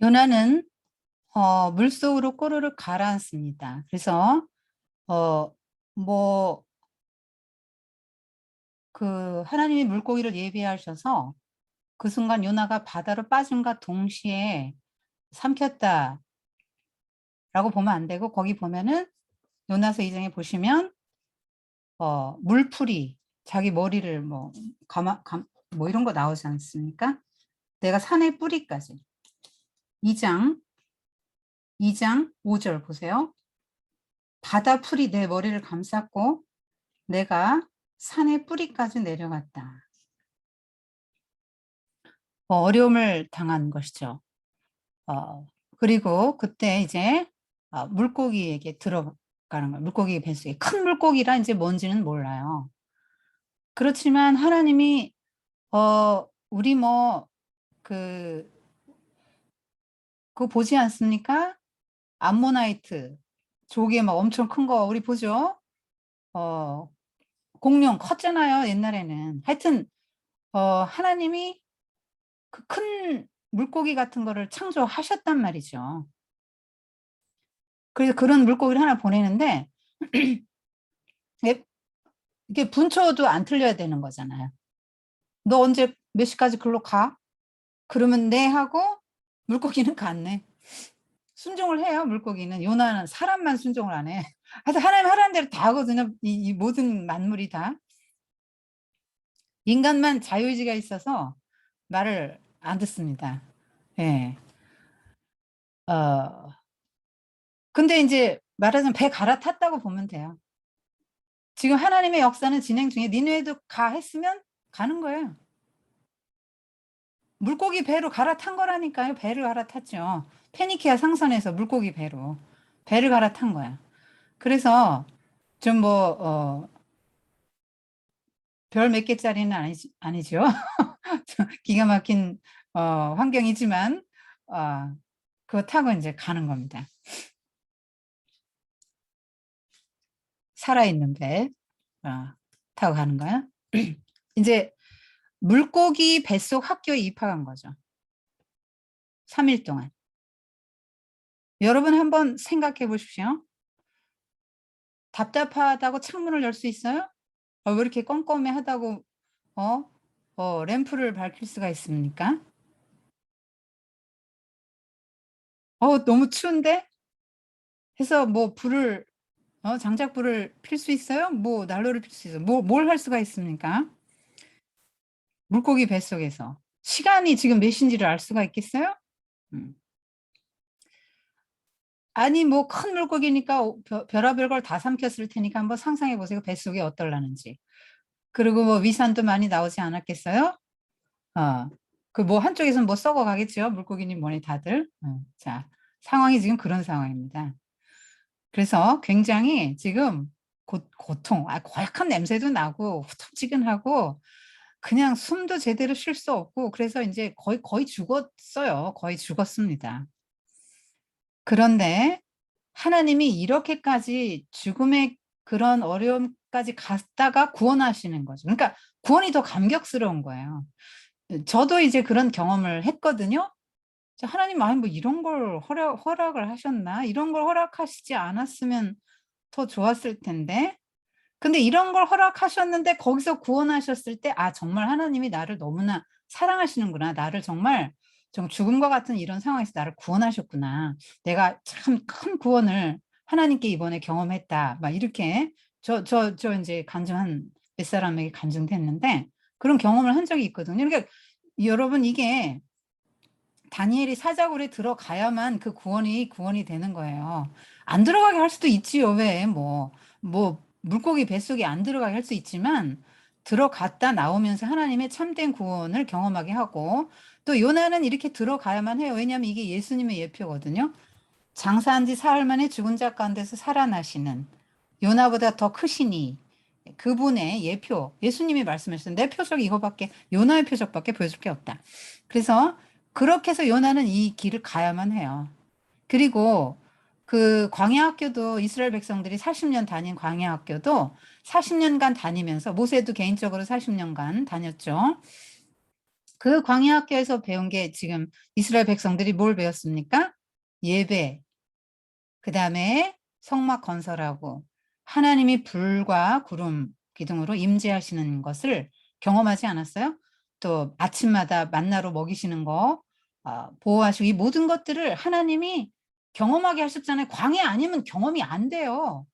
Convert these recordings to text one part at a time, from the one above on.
요나는 물속으로 꼬르륵 가라앉습니다. 그래서 뭐 그 하나님이 물고기를 예비하셔서 그 순간 요나가 바다로 빠짐과 동시에 삼켰다라고 보면 안 되고, 거기 보면은 요나서 2장에 보시면 물풀이 자기 머리를 뭐 이런 거 나오지 않습니까? 내가 산의 뿌리까지. 2장 5절 보세요. 바다 풀이 내 머리를 감쌌고 내가 산의 뿌리까지 내려갔다. 어려움을 당한 것이죠. 그리고 그때 이제 물고기에게 들어가는 거예요. 물고기 뱃속에. 큰 물고기라 이제 뭔지는 몰라요. 그렇지만 하나님이 우리 그거 보지 않습니까? 암모나이트 조개 막 엄청 큰 거 우리 보죠? 공룡 컸잖아요, 옛날에는. 하여튼 하나님이 그 큰 물고기 같은 거를 창조하셨단 말이죠. 그래서 그런 물고기를 하나 보내는데 이게 분초도 안 틀려야 되는 거잖아요. 너 언제 몇 시까지 글로 가? 그러면 네 하고 물고기는 갔네. 순종을 해요, 물고기는. 요나는 사람만 순종을 안 해. 하여튼 하나님 하라는 대로 다 하거든요. 이 모든 만물이 다. 인간만 자유의지가 있어서 말을 안 듣습니다. 예. 근데 이제 말하자면 배 갈아탔다고 보면 돼요. 지금 하나님의 역사는 진행 중에 니네도 가 했으면 가는 거예요. 물고기 배로 갈아탄 거라니까요. 배를 갈아탔죠. 페니키아 상선에서 물고기 배를 갈아탄 거야. 그래서 좀 별 몇 개짜리는 아니죠. 기가 막힌 환경이지만 그거 타고 이제 가는 겁니다. 살아있는 배 타고 가는 거야. 이제 물고기 뱃속 학교에 입학한 거죠. 3일 동안. 여러분 한번 생각해 보십시오. 답답하다고 창문을 열 수 있어요? 왜 이렇게 껌껌해하다고 램프를 밝힐 수가 있습니까? 너무 추운데? 해서 뭐 불을 장작불을 필 수 있어요? 뭐 난로를 필 수 있어요? 뭘 할 수가 있습니까? 물고기 뱃속에서. 시간이 지금 몇 시인지를 알 수가 있겠어요? 아니 뭐 큰 물고기니까 별의별 걸 다 삼켰을 테니까 한번 상상해 보세요. 뱃속이 어떨라는지. 그리고 뭐 위산도 많이 나오지 않았겠어요? 그 뭐 한쪽에서는 뭐 썩어 가겠죠. 물고기니 뭐니 다들. 자, 상황이 지금 그런 상황입니다. 그래서 굉장히 지금 고통, 고약한 냄새도 나고 후텁지근하고 그냥 숨도 제대로 쉴 수 없고, 그래서 이제 거의 죽었어요. 거의 죽었습니다. 그런데 하나님이 이렇게까지 죽음의 그런 어려움까지 갔다가 구원하시는 거죠. 그러니까 구원이 더 감격스러운 거예요. 저도 이제 그런 경험을 했거든요. 하나님, 아니 뭐 이런 걸 허락을 하셨나? 이런 걸 허락하시지 않았으면 더 좋았을 텐데. 근데 이런 걸 허락하셨는데 거기서 구원하셨을 때 정말 하나님이 나를 너무나 사랑하시는구나. 나를 정말 좀 죽음과 같은 이런 상황에서 나를 구원하셨구나. 내가 참 큰 구원을 하나님께 이번에 경험했다. 막 이렇게 저 이제 간증한 몇 사람에게 간증됐는데 그런 경험을 한 적이 있거든요. 그러니까 여러분, 이게 다니엘이 사자굴에 들어가야만 그 구원이 되는 거예요. 안 들어가게 할 수도 있지요. 왜 물고기 뱃속에 안 들어가게 할 수 있지만 들어갔다 나오면서 하나님의 참된 구원을 경험하게 하고, 또 요나는 이렇게 들어가야만 해요. 왜냐하면 이게 예수님의 예표거든요. 장사한 지 사흘 만에 죽은 자 가운데서 살아나시는 요나보다 더 크시니 그분의 예표, 예수님이 말씀하셨어요. 내 표적이 이거밖에, 요나의 표적밖에 보여줄 게 없다. 그래서 그렇게 해서 요나는 이 길을 가야만 해요. 그리고 그 광야 학교도, 이스라엘 백성들이 40년 다닌 광야 학교도 40년간 다니면서, 모세도 개인적으로 40년간 다녔죠. 그 광야 학교에서 배운 게 지금 이스라엘 백성들이 뭘 배웠습니까? 예배, 그 다음에 성막 건설하고 하나님이 불과 구름 기둥으로 임재하시는 것을 경험하지 않았어요? 또 아침마다 만나로 먹이시는 거 보호하시고 이 모든 것들을 하나님이 경험하게 하셨잖아요. 광야 아니면 경험이 안 돼요.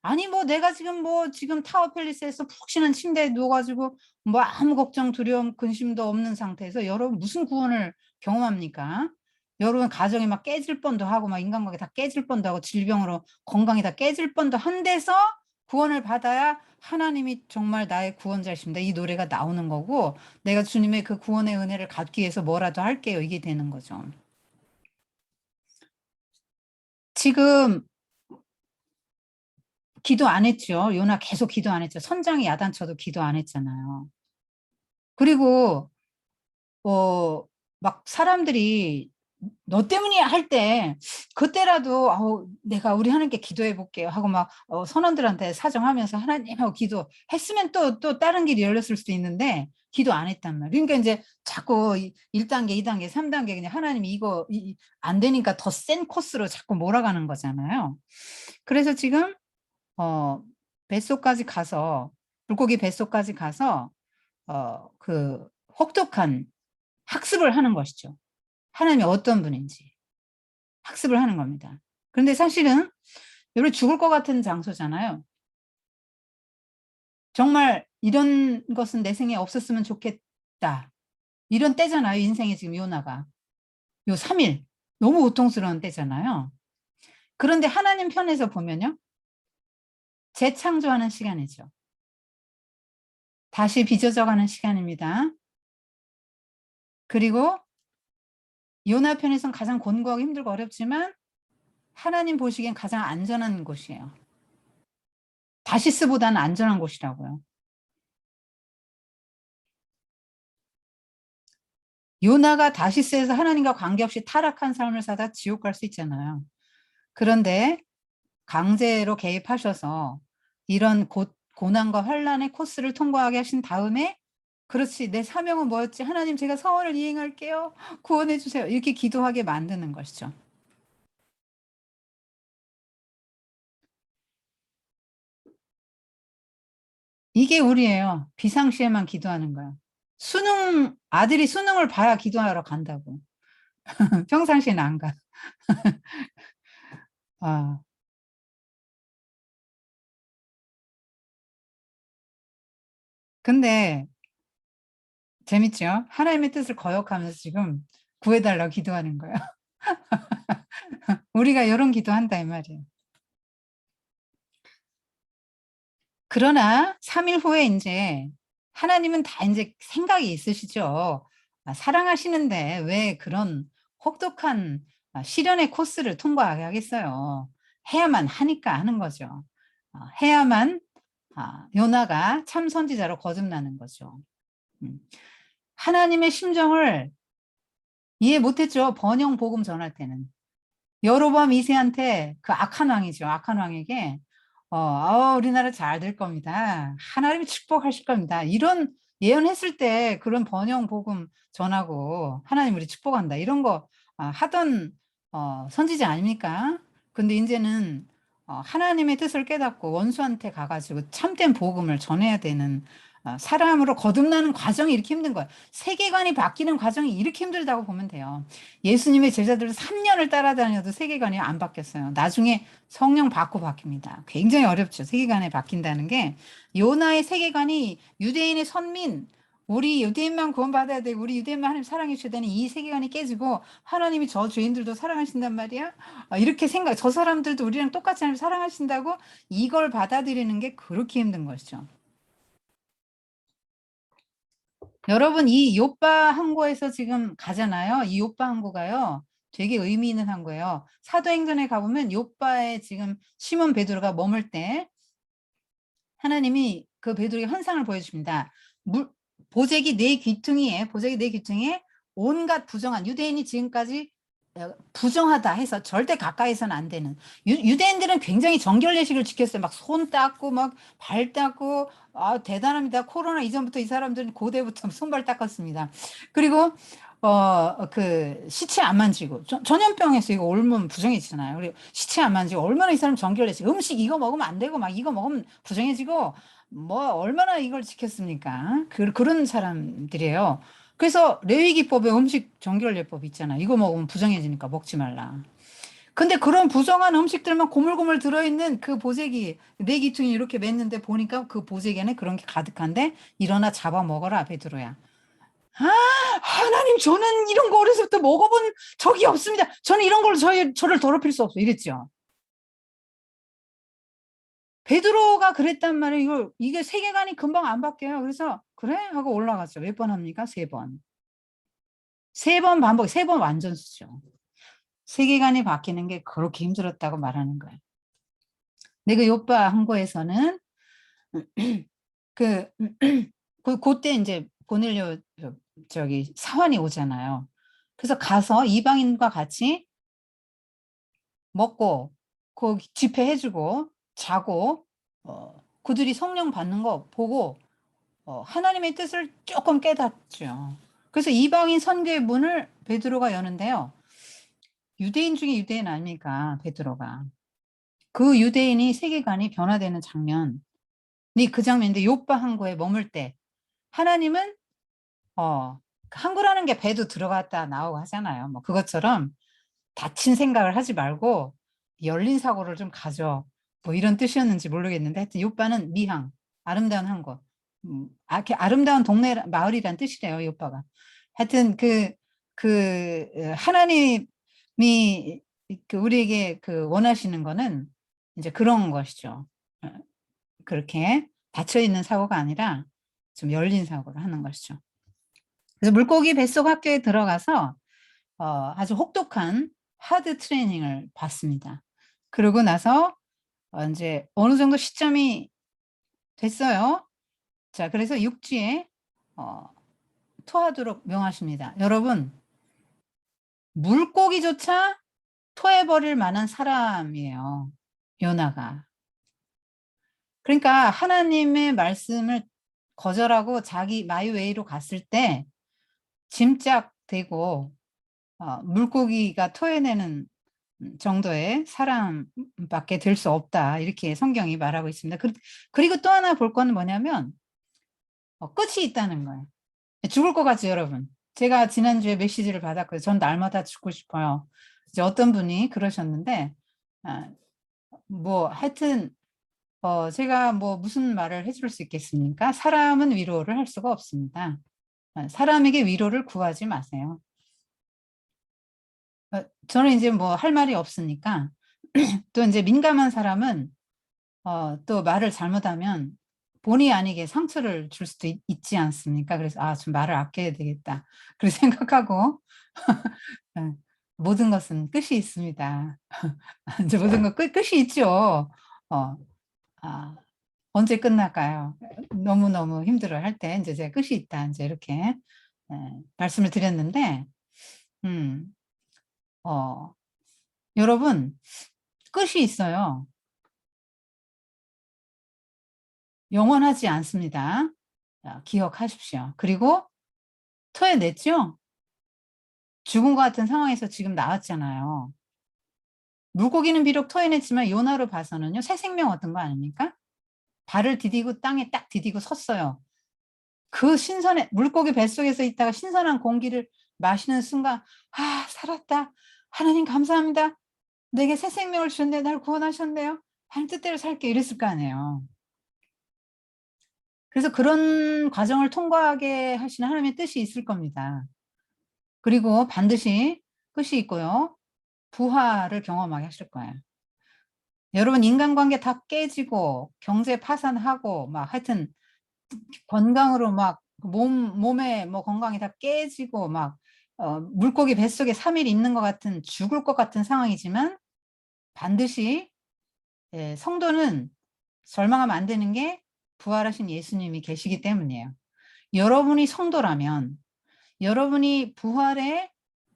아니 뭐 내가 지금 뭐 지금 타워 팰리스에서 푹신한 침대에 누워가지고 뭐 아무 걱정 두려움 근심도 없는 상태에서 여러분 무슨 구원을 경험합니까? 여러분 가정이 막 깨질 뻔도 하고 막 인간관계 다 깨질 뻔도 하고 질병으로 건강이 다 깨질 뻔도 한 데서 구원을 받아야 하나님이 정말 나의 구원자이십니다. 이 노래가 나오는 거고 내가 주님의 그 구원의 은혜를 갖기 위해서 뭐라도 할게요. 이게 되는 거죠. 지금 기도 안 했죠. 요나 계속 기도 안 했죠. 선장이 야단쳐도 기도 안 했잖아요. 그리고 막 사람들이 너 때문이야 할 때 그때라도 내가 우리 하나님께 기도해 볼게요 하고 막 선원들한테 사정하면서 하나님하고 기도했으면 또 다른 길이 열렸을 수도 있는데 기도 안 했단 말이에요. 그러니까 이제 자꾸 1단계, 2단계, 3단계 그냥 하나님이 이거 안 되니까 더 센 코스로 자꾸 몰아가는 거잖아요. 그래서 지금 뱃속까지 가서 물고기 뱃속까지 가서 그 혹독한 학습을 하는 것이죠. 하나님이 어떤 분인지 학습을 하는 겁니다. 그런데 사실은 여러분 죽을 것 같은 장소잖아요. 정말 이런 것은 내 생에 없었으면 좋겠다. 이런 때잖아요. 인생에 지금 요나가. 요 3일. 너무 고통스러운 때잖아요. 그런데 하나님 편에서 보면요. 재창조하는 시간이죠. 다시 빚어져가는 시간입니다. 그리고 요나 편에서는 가장 곤고하고 힘들고 어렵지만 하나님 보시기엔 가장 안전한 곳이에요. 다시스보다는 안전한 곳이라고요. 요나가 다시스에서 하나님과 관계없이 타락한 삶을 사다 지옥 갈 수 있잖아요. 그런데 강제로 개입하셔서 이런 고난과 환란의 코스를 통과하게 하신 다음에 그렇지 내 사명은 뭐였지? 하나님 제가 서원을 이행할게요. 구원해 주세요. 이렇게 기도하게 만드는 것이죠. 이게 우리예요. 비상시에만 기도하는 거야. 아들이 수능을 봐야 기도하러 간다고. 평상시에는 안 가. 아, 근데 재밌죠? 하나님의 뜻을 거역하면서 지금 구해달라고 기도하는 거야. 우리가 이런 기도한다 이 말이에요. 그러나 3일 후에 이제 하나님은 다 이제 생각이 있으시죠. 사랑하시는데 왜 그런 혹독한 시련의 코스를 통과하게 하겠어요. 해야만 하니까 하는 거죠. 해야만 요나가 참 선지자로 거듭나는 거죠. 음. 하나님의 심정을 이해 못했죠. 번영 복음 전할 때는. 여로보암 2세한테 그 악한 왕이죠. 악한 왕에게 우리나라 잘 될 겁니다. 하나님이 축복하실 겁니다. 이런 예언했을 때 그런 번영 복음 전하고 하나님 우리 축복한다. 이런 거 하던 선지자 아닙니까? 근데 이제는 하나님의 뜻을 깨닫고 원수한테 가가지고 참된 복음을 전해야 되는 사람으로 거듭나는 과정이 이렇게 힘든 거예요. 세계관이 바뀌는 과정이 이렇게 힘들다고 보면 돼요. 예수님의 제자들 3년을 따라다녀도 세계관이 안 바뀌었어요. 나중에 성령 받고 바뀝니다. 굉장히 어렵죠. 세계관이 바뀐다는 게. 요나의 세계관이 유대인의 선민, 우리 유대인만 구원받아야 돼. 우리 유대인만 하나님 사랑해 주셔야 되는 이 세계관이 깨지고 하나님이 저 죄인들도 사랑하신단 말이야. 이렇게 저 사람들도 우리랑 똑같이 하나님 사랑하신다고 이걸 받아들이는 게 그렇게 힘든 것이죠. 여러분 이 욥바 항구에서 지금 가잖아요. 이 욥바 항구가요. 되게 의미 있는 항구예요. 사도행전에 가보면 욥바에 지금 시몬 베드로가 머물 때 하나님이 그 베드로에게 환상을 보여줍니다. 보재기 네 귀퉁이에 온갖 부정한 유대인이 지금까지 부정하다 해서 절대 가까이서는 안 되는. 유대인들은 굉장히 정결 예식을 지켰어요. 막 손 닦고 막 발 닦고, 아 대단합니다. 코로나 이전부터 이 사람들은 고대부터 손발 닦았습니다. 그리고 그 시체 안 만지고, 전염병에서 이거 옮으면 부정해지잖아요. 그리고 시체 안 만지고, 얼마나 이 사람 정결 예식, 음식 이거 먹으면 안 되고 막 이거 먹으면 부정해지고, 뭐 얼마나 이걸 지켰습니까? 그런 사람들이에요. 그래서 레위기법에 음식 정결례법 있잖아. 이거 먹으면 부정해지니까 먹지 말라. 근데 그런 부정한 음식들만 고물고물 들어있는 그 보재기, 네 기퉁이 이렇게 맸는데 보니까 그 보재기에는 그런 게 가득한데, 일어나 잡아 먹어라, 베드로야. 아, 하나님, 저는 이런 거 어려서부터 먹어본 적이 없습니다. 저는 이런 걸로 저를 더럽힐 수 없어. 이랬죠. 베드로가 그랬단 말이에요. 이게 세계관이 금방 안 바뀌어요. 그래서 그래? 하고 올라갔죠. 몇 번 합니까? 3번. 3번 반복, 3번 완전 수죠. 세계관이 바뀌는 게 그렇게 힘들었다고 말하는 거예요. 내가 요빠 항거에서는 그 그때 이제 고넬료 저기 사환이 오잖아요. 그래서 가서 이방인과 같이 먹고 그 집회해주고 자고, 그들이 성령 받는 거 보고 하나님의 뜻을 조금 깨닫죠. 그래서 이방인 선교의 문을 베드로가 여는데요. 유대인 중에 유대인 아닙니까, 베드로가. 그 유대인이 세계관이 변화되는 장면이 그 장면인데, 요빠 항구에 머물 때 하나님은 항구라는 게 배도 들어갔다 나오고 하잖아요. 뭐 그것처럼 닫힌 생각을 하지 말고 열린 사고를 좀 가져, 뭐 이런 뜻이었는지 모르겠는데, 하여튼 요빠는 미항, 아름다운 항구, 아름다운 동네 마을이란 뜻이래요, 요빠가. 하여튼 하나님이 우리에게 원하시는 거는 이제 그런 것이죠. 그렇게 닫혀 있는 사고가 아니라 좀 열린 사고를 하는 것이죠. 그래서 물고기 뱃속 학교에 들어가서 아주 혹독한 하드 트레이닝을 받습니다. 그러고 나서 이제 어느 정도 시점이 됐어요. 자, 그래서 육지에 토하도록 명하십니다. 여러분, 물고기조차 토해버릴 만한 사람이에요, 요나가. 그러니까 하나님의 말씀을 거절하고 자기 마이웨이로 갔을 때 짐짝되고 물고기가 토해내는 정도의 사람밖에 될 수 없다, 이렇게 성경이 말하고 있습니다. 그리고 또 하나 볼 거는 뭐냐면 끝이 있다는 거예요. 죽을 것 같죠, 여러분? 제가 지난주에 메시지를 받았거든요. 전 날마다 죽고 싶어요. 이제 어떤 분이 그러셨는데, 뭐 하여튼 제가 뭐 무슨 말을 해줄 수 있겠습니까? 사람은 위로를 할 수가 없습니다. 사람에게 위로를 구하지 마세요. 저는 이제 뭐 할 말이 없으니까 또 이제 민감한 사람은 또 말을 잘못하면 본의 아니게 상처를 줄 수도 있지 않습니까? 그래서 좀 말을 아껴야 되겠다, 그렇게 생각하고 모든 것은 끝이 있습니다. 이제 모든 것 끝이 있죠. 어, 아, 언제 끝날까요? 너무너무 힘들어 할 때 이제 제가 끝이 있다, 이제 이렇게 말씀을 드렸는데, 음, 어, 여러분, 끝이 있어요. 영원하지 않습니다. 기억하십시오. 그리고 토해냈죠? 죽은 것 같은 상황에서 지금 나왔잖아요. 물고기는 비록 토해냈지만 요나로 봐서는요, 새 생명 얻은 거 아닙니까? 발을 디디고 땅에 딱 디디고 섰어요. 그 신선해, 물고기 뱃속에서 있다가 신선한 공기를 마시는 순간, 살았다. 하나님 감사합니다. 내게 새 생명을 주셨네. 날 구원하셨네요. 하나님 뜻대로 살게, 이랬을 거 아니에요. 그래서 그런 과정을 통과하게 하시는 하나님의 뜻이 있을 겁니다. 그리고 반드시 끝이 있고요. 부활을 경험하게 하실 거예요. 여러분, 인간관계 다 깨지고 경제 파산하고 막 하여튼 건강으로 막 몸에 뭐 건강이 다 깨지고 막 물고기 뱃속에 3일 있는 것 같은, 죽을 것 같은 상황이지만 반드시 성도는 절망하면 안 되는 게 부활하신 예수님이 계시기 때문이에요. 여러분이 성도라면, 여러분이 부활의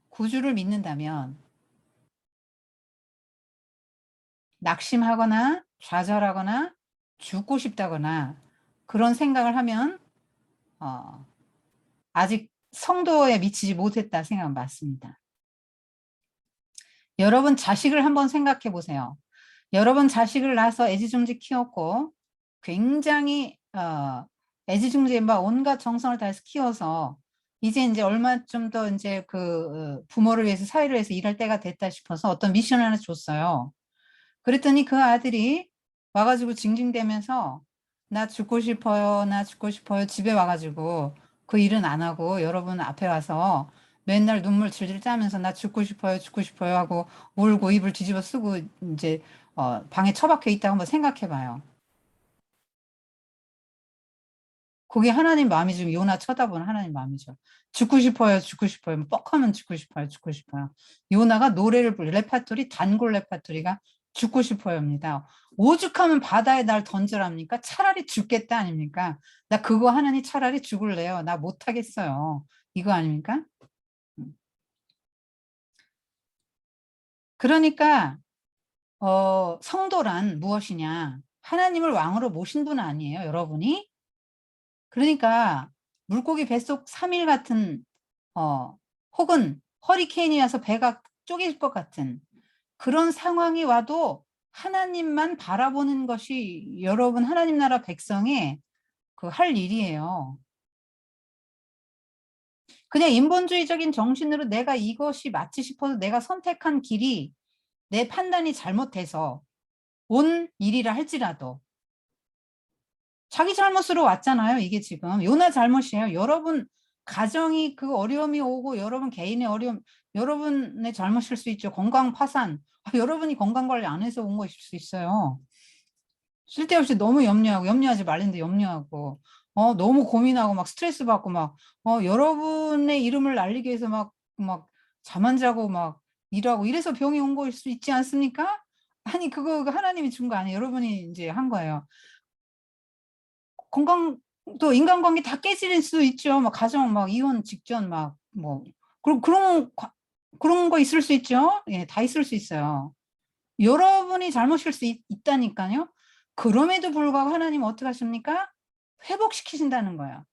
구주를 믿는다면 낙심하거나 좌절하거나 죽고 싶다거나 그런 생각을 하면 아직 성도에 미치지 못했다 생각은 맞습니다. 여러분 자식을 한번 생각해 보세요. 여러분 자식을 낳아서 애지중지 키웠고 굉장히 애지중지에 막 온갖 정성을 다해서 키워서 이제 얼마 좀 더 이제 그 부모를 위해서 사회를 위해서 일할 때가 됐다 싶어서 어떤 미션을 하나 줬어요. 그랬더니 그 아들이 와가지고 징징대면서 나 죽고 싶어요, 나 죽고 싶어요. 집에 와가지고 그 일은 안 하고 여러분 앞에 와서 맨날 눈물 질질 짜면서 나 죽고 싶어요, 죽고 싶어요 하고 울고 입을 뒤집어 쓰고 이제 방에 처박혀 있다고 한번 생각해 봐요. 그게 하나님 마음이죠. 요나 쳐다보는 하나님 마음이죠. 죽고 싶어요, 죽고 싶어요. 뭐 뻑하면 죽고 싶어요, 죽고 싶어요. 요나가 노래를 레파토리, 단골 레파토리가 죽고 싶어요입니다. 오죽하면 바다에 날 던져랍니까? 차라리 죽겠다 아닙니까? 나 그거 하느니 차라리 죽을래요. 나 못하겠어요. 이거 아닙니까? 그러니까 성도란 무엇이냐? 하나님을 왕으로 모신 분 아니에요, 여러분이? 그러니까 물고기 뱃속 3일 같은 혹은 허리케인이 와서 배가 쪼갤 것 같은 그런 상황이 와도 하나님만 바라보는 것이 여러분 하나님 나라 백성의 그 할 일이에요. 그냥 인본주의적인 정신으로 내가 이것이 맞지 싶어서 내가 선택한 길이 내 판단이 잘못돼서 온 일이라 할지라도 자기 잘못으로 왔잖아요. 이게 지금 요나 잘못이에요. 여러분 가정이 그 어려움이 오고 여러분 개인의 어려움, 여러분의 잘못일 수 있죠. 건강 파산, 여러분이 건강관리 안 해서 온 것일 수 있어요. 쓸데없이 너무 염려하고 염려하지 말는데 염려하고 너무 고민하고 막 스트레스 받고 막 여러분의 이름을 날리기 위해서 막 잠 안 자고 막 일하고 이래서 병이 온 거일 수 있지 않습니까? 아니 그거 하나님이 준 거 아니에요. 여러분이 이제 한 거예요. 건강 또 인간관계 다 깨질 수도 있죠. 막 가정 막 이혼 직전 막 뭐 그런 거 있을 수 있죠. 예, 다 있을 수 있어요. 여러분이 잘못일 수 있다니까요. 그럼에도 불구하고 하나님은 어떻게 하십니까? 회복시키신다는 거예요.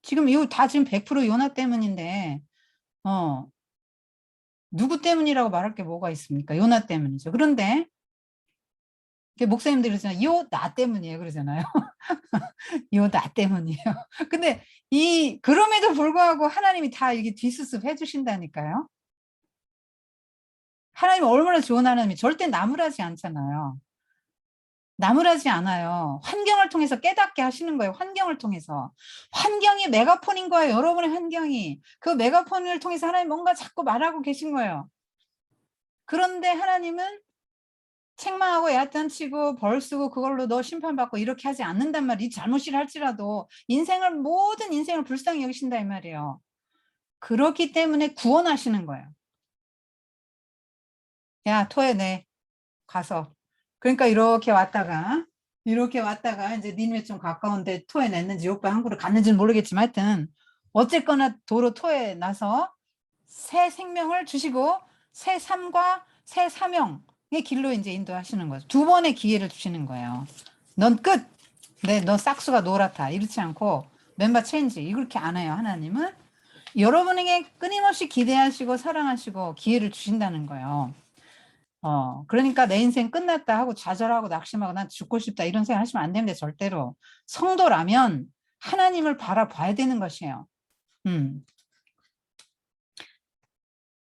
지금 이거 다 지금 100% 요나 때문인데 어 누구 때문이라고 말할 게 뭐가 있습니까? 요나 때문이죠. 그런데 목사님들이 그러잖아요. 요 나 때문이에요. 그러잖아요. 요 나 때문이에요. 근데 그럼에도 불구하고 하나님이 다 이게 뒷수습 해 주신다니까요. 하나님 얼마나 좋은 하나님이 절대 나무라지 않잖아요. 나무라지 않아요. 환경을 통해서 깨닫게 하시는 거예요. 환경을 통해서. 환경이 메가폰인 거예요. 여러분의 환경이. 그 메가폰을 통해서 하나님 뭔가 자꾸 말하고 계신 거예요. 그런데 하나님은 책망하고 야단치고 벌 쓰고 그걸로 너 심판받고 이렇게 하지 않는단 말이에요. 잘못이라 할지라도 모든 인생을 불쌍히 여기신다 이 말이에요. 그렇기 때문에 구원하시는 거예요. 야 토해내 가서. 그러니까 이렇게 왔다가 이제 니누에 좀 가까운데 토해냈는지 요파 항구를 갔는지는 모르겠지만 하여튼 어쨌거나 도로 토해나서 새 생명을 주시고 새 삶과 새 사명의 길로 이제 인도하시는 거죠. 두 번의 기회를 주시는 거예요. 넌 끝. 네, 너 싹수가 노랗다. 이렇지 않고 멤버 체인지 이렇게 안 해요. 하나님은 여러분에게 끊임없이 기대하시고 사랑하시고 기회를 주신다는 거예요. 그러니까 내 인생 끝났다 하고 좌절하고 낙심하고 난 죽고 싶다 이런 생각 하시면 안 됩니다. 절대로. 성도라면 하나님을 바라봐야 되는 것이에요.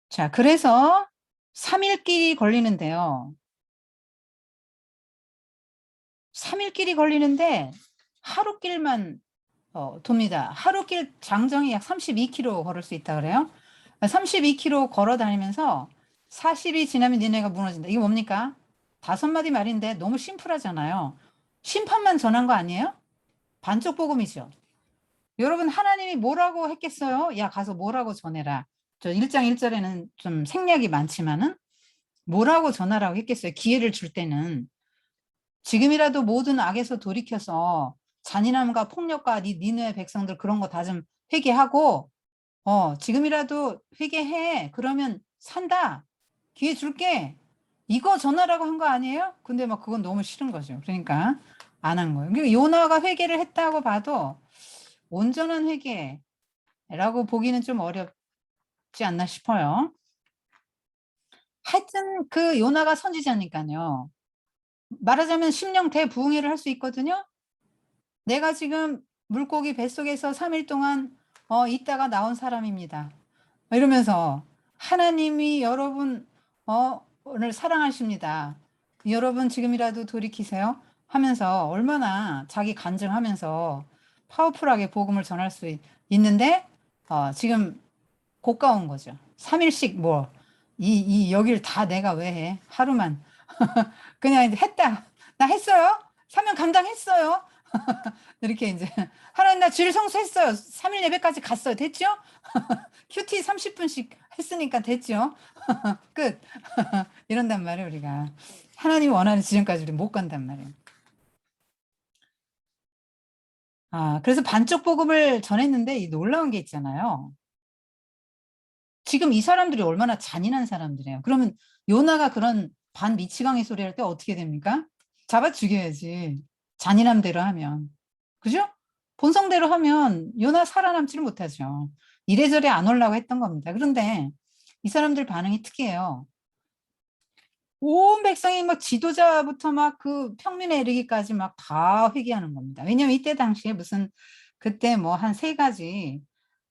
자, 그래서 3일길이 걸리는데요. 3일길이 걸리는데 하루길만 돕니다. 하루길 장정이 약 32km 걸을 수 있다 그래요. 32km 걸어 다니면서 40이 지나면 니네가 무너진다. 이게 뭡니까? 5마디 말인데 너무 심플하잖아요. 심판만 전한 거 아니에요? 반쪽 복음이죠. 여러분 하나님이 뭐라고 했겠어요? 야 가서 뭐라고 전해라. 저 1장 1절에는 좀 생략이 많지만은 뭐라고 전하라고 했겠어요? 기회를 줄 때는. 지금이라도 모든 악에서 돌이켜서 잔인함과 폭력과 니느의 백성들 그런 거 다 좀 회개하고 지금이라도 회개해. 그러면 산다. 기회 줄게. 이거 전하라고 한 거 아니에요? 근데 막 그건 너무 싫은 거죠. 그러니까 안 한 거예요. 그러니까 요나가 회개를 했다고 봐도 온전한 회개라고 보기는 좀 어렵지 않나 싶어요. 하여튼 그 요나가 선지자니까요. 말하자면 심령 대부흥회를 할 수 있거든요. 내가 지금 물고기 뱃속에서 3일 동안 있다가 나온 사람입니다. 이러면서 하나님이 여러분 오늘 사랑하십니다. 여러분 지금이라도 돌이키세요 하면서 얼마나 자기 간증하면서 파워풀하게 복음을 전할 수 있는데 지금 고가운 거죠. 3일씩 뭐 이 여길 다 내가 왜 해? 하루만 그냥 이제 했다. 나 했어요. 사명 감당했어요. 이렇게 이제 하나님 나 주일 성수했어요. 3일 예배까지 갔어요. 됐죠? 큐티 30분씩 했으니까 됐죠? 끝. 이런단 말이에요, 우리가. 하나님 원하는 지점까지 우리 못 간단 말이에요. 그래서 반쪽 복음을 전했는데 이 놀라운 게 있잖아요. 지금 이 사람들이 얼마나 잔인한 사람들이에요. 그러면 요나가 그런 반 미치광이 소리 할 때 어떻게 됩니까? 잡아 죽여야지. 잔인한 대로 하면. 그죠? 본성대로 하면 요나 살아남지를 못하죠. 이래저래 안 오려고 했던 겁니다. 그런데 이 사람들 반응이 특이해요. 온 백성이 막 지도자부터 막 그 평민에 이르기까지 막 다 회개하는 겁니다. 왜냐면 이때 당시에 무슨 그때 뭐 한 세 가지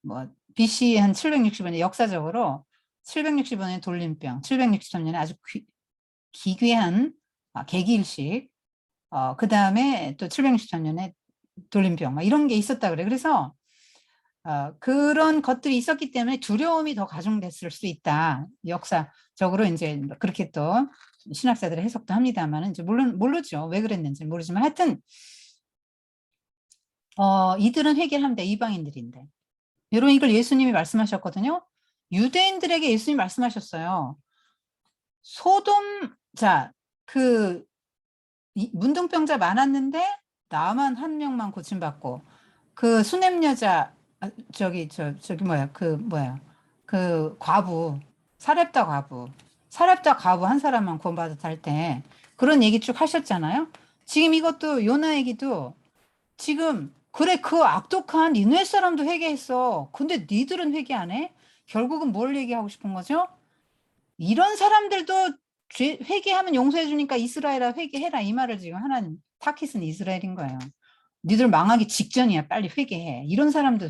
뭐 BC 한 760년에 역사적으로 760년에 돌림병, 763년에 아주 기괴한 개기일식, 그 다음에 또 763년에 돌림병, 막 이런 게 있었다 그래. 그래서 그런 것들이 있었기 때문에 두려움이 더 가중됐을 수 있다. 역사적으로 이제 그렇게 또 신학자들의 해석도 합니다만 이제 모르죠. 왜 그랬는지 모르지만 하여튼 이들은 회개를 합니다. 이방인들인데. 여러분 이걸 예수님이 말씀하셨거든요. 유대인들에게 예수님이 말씀하셨어요. 소돔 그 문둥병자 많았는데 나만 한 명만 고침받고 그 수냄 여자 저기 뭐야 그 과부 사렙다 과부 한 사람만 구원받았다 할 때 그런 얘기 쭉 하셨잖아요. 지금 이것도 요나 얘기도 지금 그래 그 악독한 니네 사람도 회개했어. 근데 니들은 회개 안 해? 결국은 뭘 얘기하고 싶은 거죠? 이런 사람들도 회개하면 용서해 주니까 이스라엘아 회개해라 이 말을 지금 하나님 타깃은 이스라엘인 거예요. 니들 망하기 직전이야. 빨리 회개해. 이런 사람도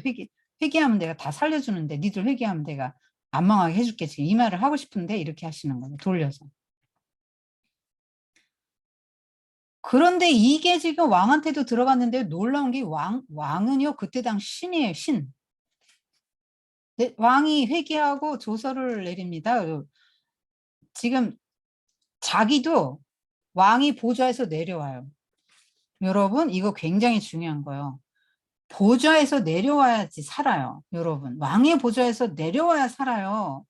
회개하면 내가 다 살려주는데 니들 회개하면 내가 안 망하게 해줄게. 지금 이 말을 하고 싶은데 이렇게 하시는 거예요. 돌려서. 그런데 이게 지금 왕한테도 들어갔는데 놀라운 게 왕은요 그때 당시 신이에요. 신. 왕이 회개하고 조서를 내립니다. 지금 자기도 왕이 보좌에서 내려와요. 여러분 이거 굉장히 중요한 거예요. 보좌에서 내려와야지 살아요. 여러분 왕의 보좌에서 내려와야 살아요.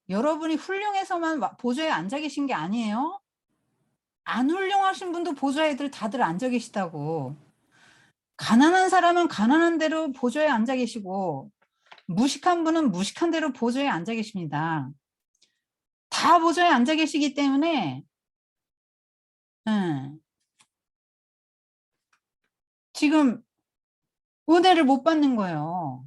여러분이 훌륭해서만 보좌에 앉아 계신 게 아니에요. 안 훌륭하신 분도 보좌에 다들 앉아 계시다고. 가난한 사람은 가난한 대로 보좌에 앉아 계시고 무식한 분은 무식한 대로 보좌에 앉아 계십니다. 다 보좌에 앉아 계시기 때문에 지금 은혜를 못 받는 거예요.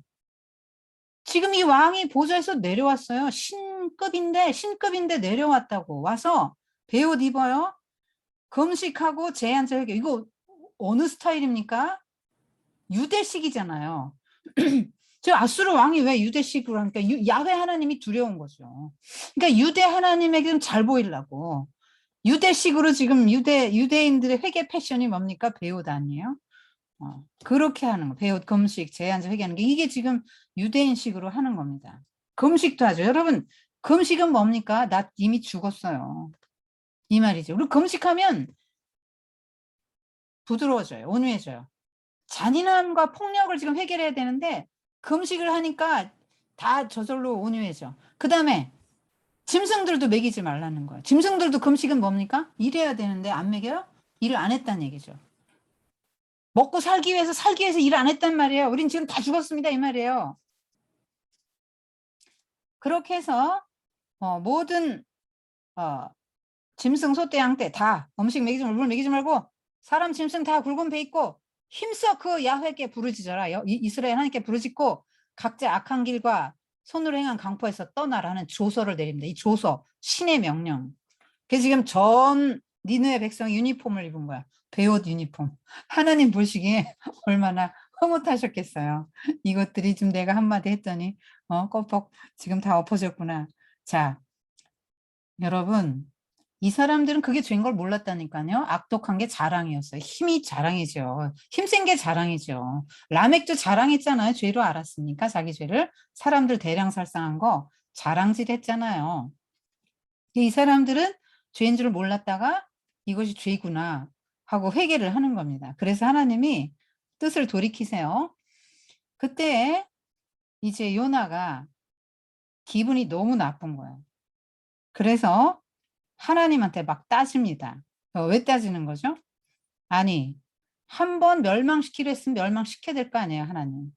지금 이 왕이 보좌에서 내려왔어요. 신급인데 내려왔다고. 와서 베옷 입어요. 금식하고 제한절개. 이거 어느 스타일입니까? 유대식이잖아요. 저 아수르 왕이 왜 유대식으로 하니까 야훼 하나님이 두려운 거죠. 그러니까 유대 하나님에게는 잘 보이려고. 유대식으로 지금 유대인들의 회개 패션이 뭡니까? 베옷 아니에요? 그렇게 하는 거. 베옷, 금식, 제한적 회개하는 게 이게 지금 유대인식으로 하는 겁니다. 금식도 하죠. 여러분, 금식은 뭡니까? 나 이미 죽었어요. 이 말이죠. 그리고 금식하면 부드러워져요. 온유해져요. 잔인함과 폭력을 지금 해결해야 되는데 금식을 하니까 다 저절로 온유해져. 그 다음에 짐승들도 먹이지 말라는 거예요. 짐승들도 금식은 뭡니까? 일해야 되는데 안 먹여요? 일을 안 했다는 얘기죠. 먹고 살기 위해서 일을 안 했단 말이에요. 우린 지금 다 죽었습니다. 이 말이에요. 그렇게 해서 모든 짐승, 소떼, 양떼 다 음식 먹이지 말고 물 먹이지 말고 사람, 짐승 다 굵은 배 있고 힘써 그 야훼께 부르짖어라. 이스라엘 하나님께 부르짖고 각자 악한 길과 손으로 행한 강포에서 떠나라는 조서를 내립니다. 이 조서, 신의 명령. 그래서 지금 전 니느웨 백성이 유니폼을 입은 거야. 베옷 유니폼. 하나님 보시기에 얼마나 흐뭇하셨겠어요. 이것들이 좀 내가 한마디 했더니 껌뻑 지금 다 엎어졌구나. 자, 여러분, 이 사람들은 그게 죄인 걸 몰랐다니까요. 악독한 게 자랑이었어요. 힘이 자랑이죠. 힘센 게 자랑이죠. 라멕도 자랑했잖아요. 죄로 알았으니까 자기 죄를. 사람들 대량 살상한 거 자랑질 했잖아요. 이 사람들은 죄인 줄을 몰랐다가 이것이 죄구나 하고 회개를 하는 겁니다. 그래서 하나님이 뜻을 돌이키세요. 그때 이제 요나가 기분이 너무 나쁜 거예요. 그래서 하나님한테 막 따집니다. 왜 따지는 거죠? 아니, 한 번 멸망시키려 했으면 멸망시켜야 될 거 아니에요, 하나님.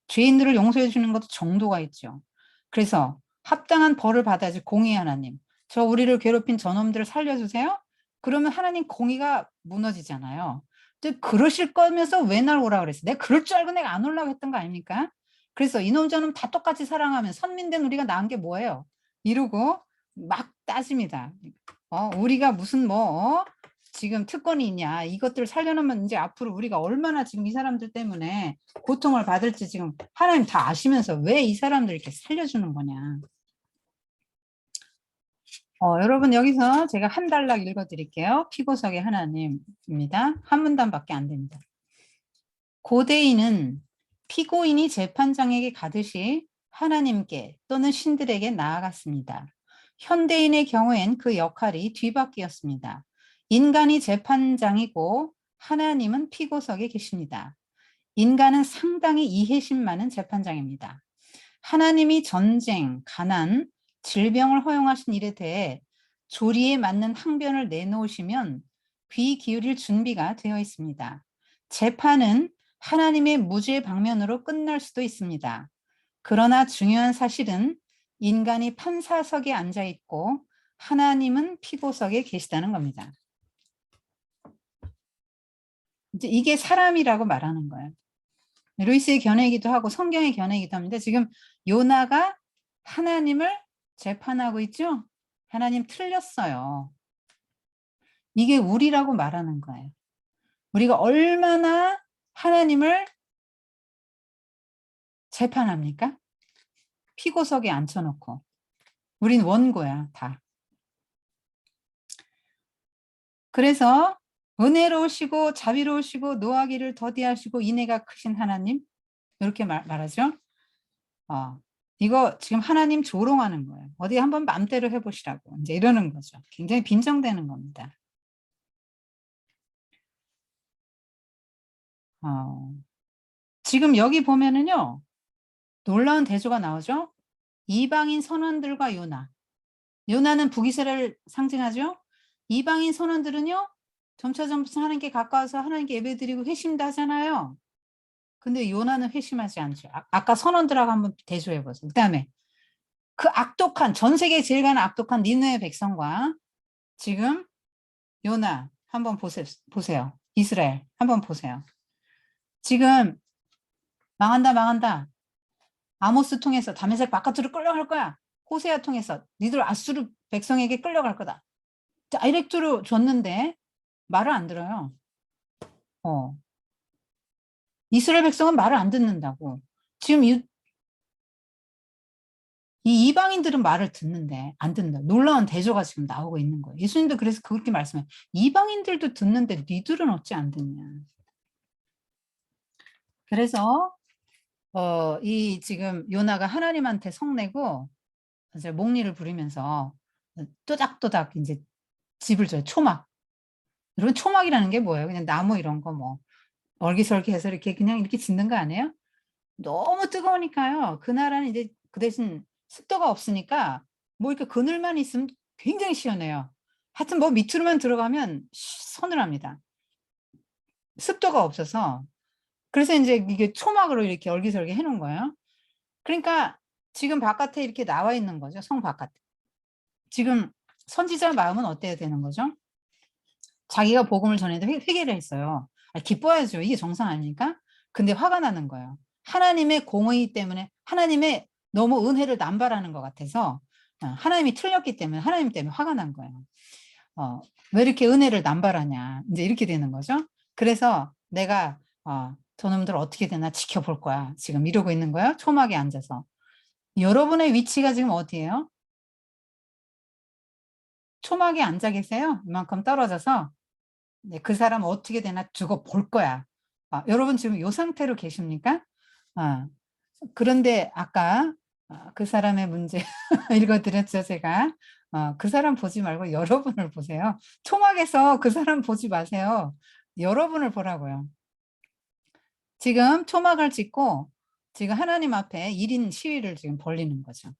죄인들을 용서해 주는 것도 정도가 있죠. 그래서 합당한 벌을 받아야지. 공의 하나님. 저 우리를 괴롭힌 저놈들을 살려주세요. 그러면 하나님 공의가 무너지잖아요. 그러실 거면서 왜 날 오라 그랬어? 내가 그럴 줄 알고 내가 안 오려고 했던 거 아닙니까? 그래서 이놈 저놈 다 똑같이 사랑하면 선민된 우리가 나은 게 뭐예요? 이러고 막 따집니다. 우리가 무슨 지금 특권이 있냐. 이것들 살려놓으면 이제 앞으로 우리가 얼마나 지금 이 사람들 때문에 고통을 받을지 지금 하나님 다 아시면서 왜 이 사람들 이렇게 살려주는 거냐. 여러분 여기서 제가 한 단락 읽어드릴게요. 피고석의 하나님입니다. 한 문단밖에 안 됩니다. 고대인은 피고인이 재판장에게 가듯이 하나님께 또는 신들에게 나아갔습니다. 현대인의 경우엔 그 역할이 뒤바뀌었습니다. 인간이 재판장이고 하나님은 피고석에 계십니다. 인간은 상당히 이해심 많은 재판장입니다. 하나님이 전쟁, 가난, 질병을 허용하신 일에 대해 조리에 맞는 항변을 내놓으시면 귀 기울일 준비가 되어 있습니다. 재판은 하나님의 무죄 방면으로 끝날 수도 있습니다. 그러나 중요한 사실은 인간이 판사석에 앉아 있고 하나님은 피고석에 계시다는 겁니다. 이제 이게 사람이라고 말하는 거예요. 루이스의 견해이기도 하고 성경의 견해이기도 합니다. 지금 요나가 하나님을 재판하고 있죠? 하나님 틀렸어요. 이게 우리라고 말하는 거예요. 우리가 얼마나 하나님을 재판합니까? 피고석에 앉혀놓고. 우린 원고야, 다. 그래서 은혜로우시고 자비로우시고 노하기를 더디하시고 인애가 크신 하나님 이렇게 말하죠. 이거 지금 하나님 조롱하는 거예요. 어디 한번 맘대로 해보시라고 이제 이러는 거죠. 굉장히 빈정대는 겁니다. 지금 여기 보면은요. 놀라운 대조가 나오죠. 이방인 선원들과 요나. 요나는 북이스라엘을 상징하죠. 이방인 선원들은요. 점차 하나님께 가까워서 하나님께 예배드리고 회심도 하잖아요. 근데 요나는 회심하지 않죠. 아까 선원들하고 한번 대조해 보세요. 그다음에 그 악독한 전 세계 제일 가는 악독한 니느웨 백성과 지금 요나 한번 보세요. 이스라엘 한번 보세요. 지금 망한다. 아모스 통해서 다메섹 바깥으로 끌려갈 거야. 호세아 통해서 니들 아수르 백성에게 끌려갈 거다. 다이렉트로 줬는데 말을 안 들어요. 이스라엘 백성은 말을 안 듣는다고. 지금 이 이방인들은 말을 듣는데 안 듣는다. 놀라운 대조가 지금 나오고 있는 거예요. 예수님도 그래서 그렇게 말씀해요. 이방인들도 듣는데 니들은 어찌 안 듣냐. 그래서 이 지금 요나가 하나님한테 성내고 이제 몽리를 부리면서 또닥또닥 이제 집을 줘요. 초막. 여러분 초막이라는 게 뭐예요? 그냥 나무 이런 거 뭐 얼기설기해서 이렇게 그냥 이렇게 짓는 거 아니에요? 너무 뜨거우니까요. 그 나라는 이제 그 대신 습도가 없으니까 뭐 이렇게 그늘만 있으면 굉장히 시원해요. 하여튼 뭐 밑으로만 들어가면 서늘합니다. 습도가 없어서. 그래서 이제 이게 초막으로 이렇게 얼기설기 해놓은 거예요. 그러니까 지금 바깥에 이렇게 나와 있는 거죠. 성 바깥에. 지금 선지자 마음은 어때야 되는 거죠? 자기가 복음을 전했는데 회개를 했어요. 기뻐야죠. 이게 정상 아닙니까? 근데 화가 나는 거예요. 하나님의 공의 때문에, 하나님의 너무 은혜를 남발하는 것 같아서, 하나님이 틀렸기 때문에, 하나님 때문에 화가 난 거예요. 왜 이렇게 은혜를 남발하냐. 이제 이렇게 되는 거죠. 그래서 내가 저놈들 어떻게 되나 지켜볼 거야. 지금 이러고 있는 거예요. 초막에 앉아서. 여러분의 위치가 지금 어디예요? 초막에 앉아 계세요. 이만큼 떨어져서. 네, 그 사람 어떻게 되나 두고 볼 거야. 여러분 지금 이 상태로 계십니까? 그런데 아까 그 사람의 문제 읽어드렸죠, 제가. 그 사람 보지 말고 여러분을 보세요. 초막에서 그 사람 보지 마세요. 여러분을 보라고요. 지금 초막을 짓고 지금 하나님 앞에 1인 시위를 지금 벌리는 거죠.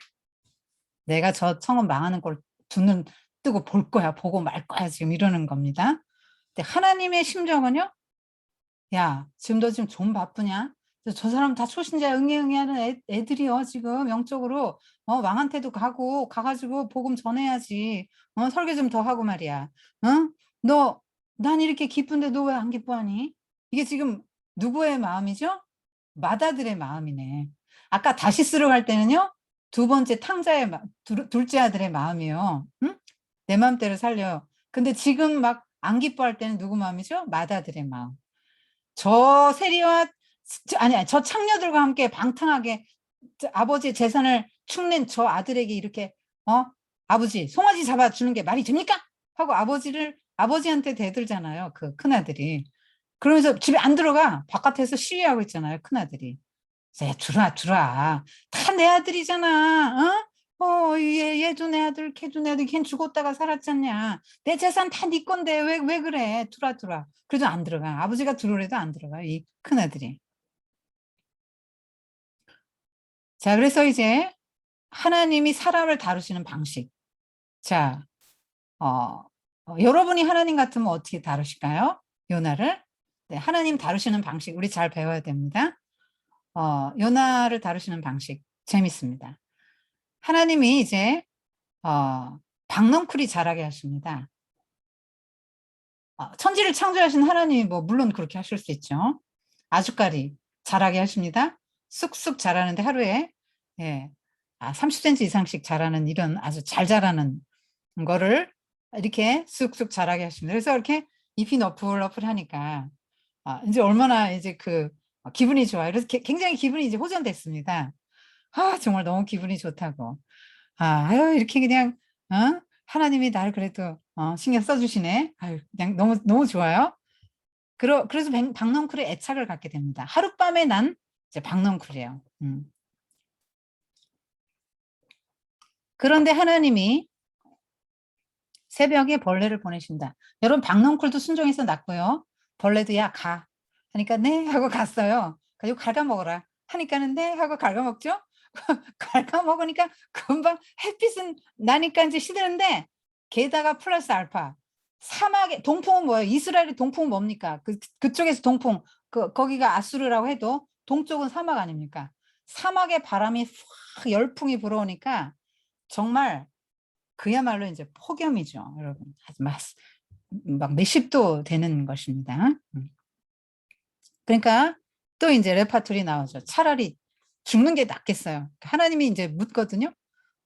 내가 저 청은 망하는 걸 두 눈 뜨고 볼 거야. 보고 말 거야. 지금 이러는 겁니다. 근데 하나님의 심정은요? 야, 지금 너 지금 좀 바쁘냐? 저 사람 다 초신자 응애 하는 애들이요. 지금 영적으로 왕한테도 가가지고 복음 전해야지. 설교 좀 더 하고 말이야. 너, 난 이렇게 기쁜데 너 왜 안 기뻐하니? 이게 지금 누구의 마음이죠? 마다들의 마음이네. 아까 다시스로 갈 때는요. 두 번째 탕자의 둘째 아들의 마음이요. 응? 내 마음대로 살려. 근데 지금 막 안 기뻐할 때는 누구 마음이죠? 마다들의 마음. 저 세리와 아니 저 창녀들과 함께 방탕하게 아버지의 재산을 축낸 저 아들에게 이렇게 아버지 송아지 잡아주는 게 말이 됩니까? 하고 아버지한테 대들잖아요. 그 큰아들이. 그러면서 집에 안 들어가. 바깥에서 시위하고 있잖아요. 큰아들이. 들어와. 다 내 아들이잖아. 얘도 내 아들, 걔도 내 아들, 걘 죽었다가 살았잖냐. 내 재산 다 네 건데 왜 그래? 들어와. 그래도 안 들어가. 아버지가 들어오래도 안 들어가. 이 큰아들이. 자, 그래서 이제 하나님이 사람을 다루시는 방식. 자, 여러분이 하나님 같으면 어떻게 다루실까요? 요나를? 네, 하나님 다루시는 방식 우리 잘 배워야 됩니다. 요나를 다루시는 방식 재밌습니다. 하나님이 이제 박넝쿨이 자라게 하십니다. 천지를 창조하신 하나님이 뭐 물론 그렇게 하실 수 있죠. 아주까리 자라게 하십니다. 쑥쑥 자라는데 하루에 30cm 이상씩 자라는 이런 아주 잘 자라는 거를 이렇게 쑥쑥 자라게 하십니다. 그래서 이렇게 잎이 너풀너풀하니까 이제 얼마나 이제 그 기분이 좋아요. 그래서 굉장히 기분이 이제 호전됐습니다. 정말 너무 기분이 좋다고. 아유, 이렇게 그냥, 하나님이 날 그래도, 신경 써주시네. 아유, 그냥 너무 좋아요. 그래서 박넝쿨에 애착을 갖게 됩니다. 하룻밤에 난 이제 박넝쿨이에요. 그런데 하나님이 새벽에 벌레를 보내신다. 여러분, 박넝쿨도 순종해서 났고요. 벌레도 야, 가. 하니까 네 하고 갔어요. 가지고 갉아먹어라. 하니까는 네 하고 갉아먹죠. 갉아먹으니까 금방 햇빛은 나니까 이제 시드는데 게다가 플러스 알파. 사막의 동풍은 뭐예요? 이스라엘의 동풍은 뭡니까? 그쪽에서 동풍, 거기가 아수르라고 해도 동쪽은 사막 아닙니까? 사막의 바람이 확 열풍이 불어오니까 정말 그야말로 이제 폭염이죠, 여러분. 막 몇십 도 되는 것입니다. 그러니까 또 이제 레파토리 나오죠. 차라리 죽는 게 낫겠어요. 하나님이 이제 묻거든요.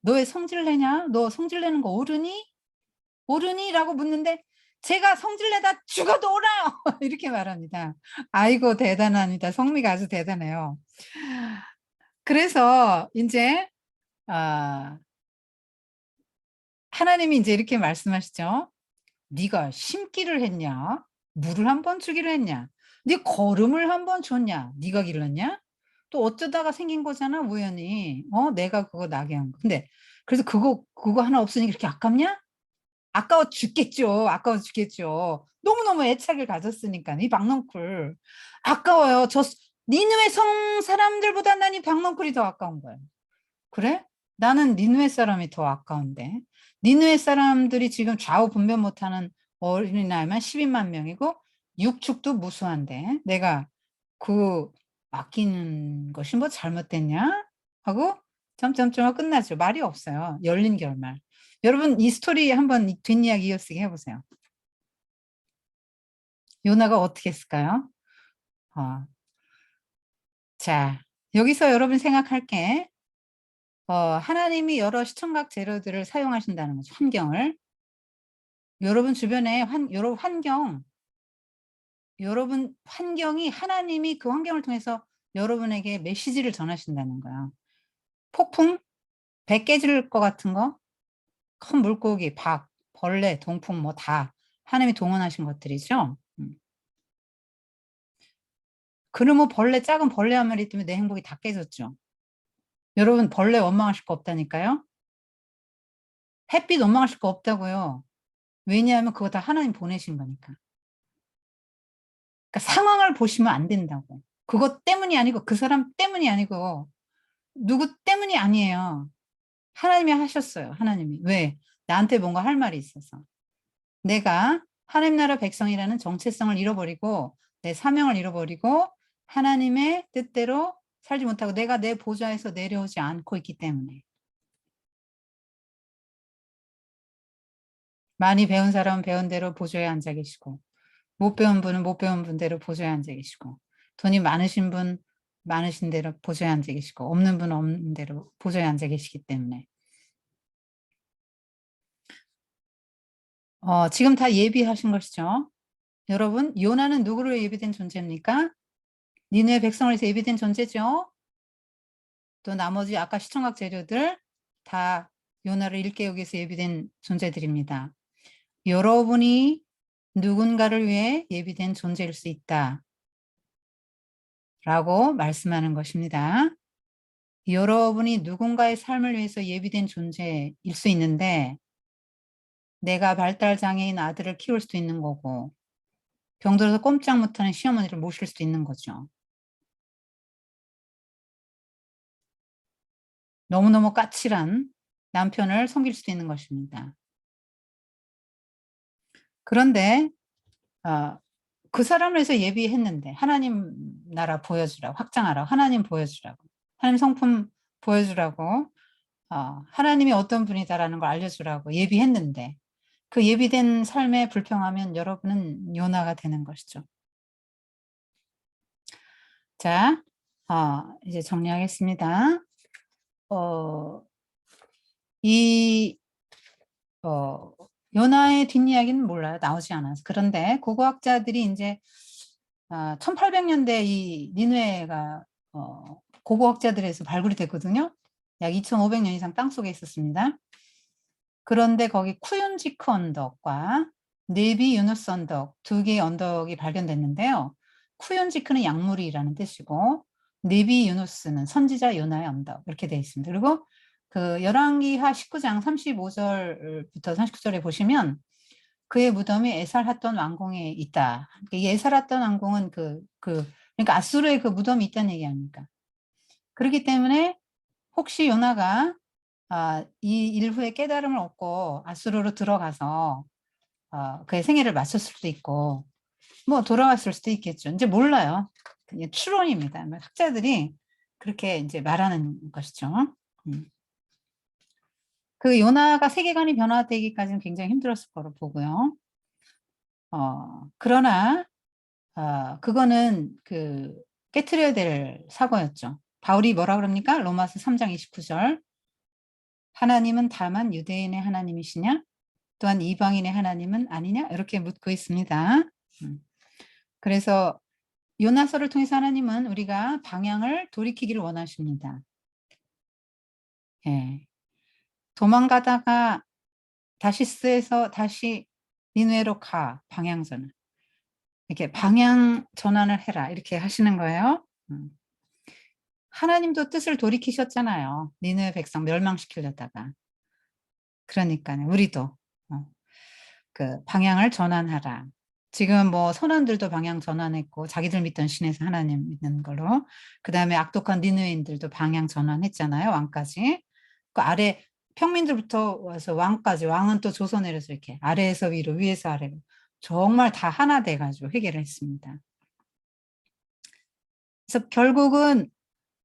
너 왜 성질내냐? 너 성질내는 거 옳으니? 옳으니? 라고 묻는데 제가 성질내다 죽어도 옳아요. 이렇게 말합니다. 아이고 대단합니다. 성미가 아주 대단해요. 그래서 이제 하나님이 이제 이렇게 말씀하시죠. 네가 심기를 했냐? 물을 한번 주기로 했냐? 네 거름을 한번 줬냐? 네가 길렀냐? 또 어쩌다가 생긴 거잖아, 우연히. 내가 그거 나게 한 거. 근데 그래서 그거 하나 없으니 그렇게 아깝냐? 아까워 죽겠죠. 아까워 죽겠죠. 너무너무 애착을 가졌으니까 이 박넝쿨 아까워요. 니느웨 성 사람들보다 난 이 박넝쿨이 더 아까운 거예요. 그래? 나는 니느웨 사람이 더 아까운데. 니느웨 사람들이 지금 좌우 분별 못하는 어린아이만 12만 명이고 육축도 무수한데 내가 그 맡기는 것이 뭐 잘못됐냐? 하고 점점점하고 끝나죠. 말이 없어요. 열린 결말. 여러분 이 스토리 한번 뒷이야기 이어쓰기 해보세요. 요나가 어떻게 했을까요? 자, 여기서 여러분 생각할게. 하나님이 여러 시청각 재료들을 사용하신다는 거죠. 환경을. 여러분 주변에 여러분 환경이 하나님이 그 환경을 통해서 여러분에게 메시지를 전하신다는 거야. 폭풍, 배 깨질 것 같은 거, 큰 물고기, 박, 벌레, 동풍 뭐 다 하나님이 동원하신 것들이죠. 그러면 작은 벌레 한 마리 때문에 내 행복이 다 깨졌죠. 여러분 벌레 원망하실 거 없다니까요. 햇빛 원망하실 거 없다고요. 왜냐하면 그거 다 하나님 보내신 거니까. 그러니까 상황을 보시면 안 된다고. 그것 때문이 아니고 그 사람 때문이 아니고 누구 때문이 아니에요. 하나님이 하셨어요. 하나님이. 왜? 나한테 뭔가 할 말이 있어서. 내가 하나님 나라 백성이라는 정체성을 잃어버리고 내 사명을 잃어버리고 하나님의 뜻대로 살지 못하고 내가 내 보좌에서 내려오지 않고 있기 때문에. 많이 배운 사람은 배운 대로 보좌에 앉아 계시고 못 배운 분은 못 배운 분대로 보좌에 앉아 계시고 돈이 많으신 분 많으신 대로 보좌에 앉아 계시고 없는 분은 없는 대로 보좌에 앉아 계시기 때문에 지금 다 예비하신 것이죠. 여러분 요나는 누구로 예비된 존재입니까? 니네 백성을 위해서 예비된 존재죠. 또 나머지 아까 시청각 재료들 다 요나를 일깨우기 위해서 예비된 존재들입니다. 여러분이 누군가를 위해 예비된 존재일 수 있다. 라고 말씀하는 것입니다. 여러분이 누군가의 삶을 위해서 예비된 존재일 수 있는데 내가 발달장애인 아들을 키울 수도 있는 거고 병들어서 꼼짝 못하는 시어머니를 모실 수도 있는 거죠. 너무너무 까칠한 남편을 섬길 수도 있는 것입니다. 그런데 그 사람을 해서 예비했는데 하나님 나라 보여주라고 확장하라고 하나님 보여주라고 하나님 성품 보여주라고 하나님이 어떤 분이다라는 걸 알려주라고 예비했는데 그 예비된 삶에 불평하면 여러분은 요나가 되는 것이죠. 자, 이제 정리하겠습니다. 이 요나의 뒷이야기는 몰라요. 나오지 않아서. 그런데 고고학자들이 이제 1800년대 이 니느웨가 고고학자들에서 발굴이 됐거든요. 약 2500년 이상 땅속에 있었습니다. 그런데 거기 쿠윤지크 언덕과 네비 유누스 언덕 두 개의 언덕이 발견됐는데요. 쿠윤지크는 약물이라는 뜻이고 네비 유누스는 선지자 요나의 언덕 이렇게 되어 있습니다. 그리고 그 열왕기하 19장 35절부터 39절에 보시면 그의 무덤이 에살핫돈 왕궁에 있다. 이 에살핫돈 왕궁은 그러니까 아수르의 그 무덤이 있다는 얘기 아닙니까? 그렇기 때문에 혹시 요나가 이 일후에 깨달음을 얻고 아수르로 들어가서 그의 생애를 마쳤을 수도 있고 뭐 돌아왔을 수도 있겠죠. 이제 몰라요. 그냥 추론입니다. 학자들이 그렇게 이제 말하는 것이죠. 그 요나가 세계관이 변화되기까지는 굉장히 힘들었을 거로 보고요. 그러나 그거는 깨트려야 될 사고였죠. 바울이 뭐라 그럽니까? 로마서 3장 29절. 하나님은 다만 유대인의 하나님이시냐? 또한 이방인의 하나님은 아니냐? 이렇게 묻고 있습니다. 그래서 요나서를 통해서 하나님은 우리가 방향을 돌이키기를 원하십니다. 예. 도망가다가 다시스에서 다시 니느웨로 가, 방향전환. 이렇게 방향 전환을 해라 이렇게 하시는 거예요. 하나님도 뜻을 돌이키셨잖아요. 니느웨 백성 멸망시키려다가. 그러니까요. 우리도 그 방향을 전환하라. 지금 뭐 선원들도 방향 전환했고 자기들 믿던 신에서 하나님 믿는 걸로 그다음에 악독한 니느웨인들도 방향 전환했잖아요. 왕까지. 그 아래 평민들부터 와서 왕까지 왕은 또 조선에서 이렇게 아래에서 위로 위에서 아래로 정말 다 하나 돼가지고 회개를 했습니다. 그래서 결국은